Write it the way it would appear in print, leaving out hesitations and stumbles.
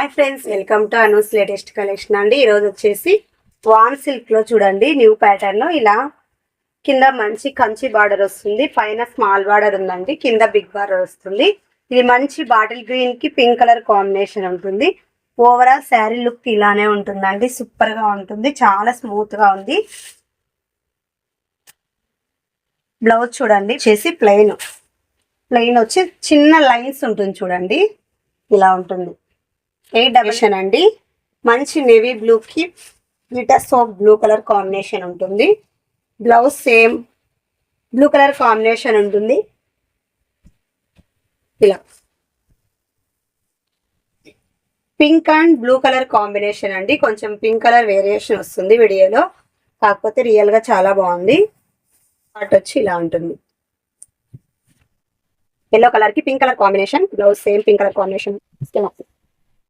Hi friends, welcome to Anu's latest collection అండి. ఈరోజు వచ్చేసి వాన్ సిల్క్ లో చూడండి న్యూ ప్యాటర్న్ లో ఇలా కింద మంచి కంచి బార్డర్ వస్తుంది, పైన స్మాల్ బార్డర్ ఉందండి, కింద బిగ్ బార్డర్ వస్తుంది. ఇది మంచి బాటిల్ గ్రీన్ కి పింక్ కలర్ కాంబినేషన్ ఉంటుంది. ఓవరాల్ శారీ లుక్ ఇలానే ఉంటుందండి, సూపర్ గా ఉంటుంది, చాలా స్మూత్ గా ఉంది. బ్లౌజ్ చూడండి వచ్చేసి ప్లెయిన్ వచ్చి చిన్న లైన్స్ ఉంటుంది చూడండి, ఇలా ఉంటుంది. 8 అండి. మంచి నేవీ బ్లూ కి glitter soap blue colour combination ఉంటుంది. Blouse same blue colour combination ఉంటుంది. ఇలా pink and blue colour combination అండి. కొంచెం పింక్ కలర్ వేరియేషన్ వస్తుంది వీడియోలో, కాకపోతే రియల్ గా చాలా బాగుంది. పార్ట్ వచ్చి ఇలా ఉంటుంది. ఎల్లో కలర్ కి pink colour combination, blouse same pink colour combination.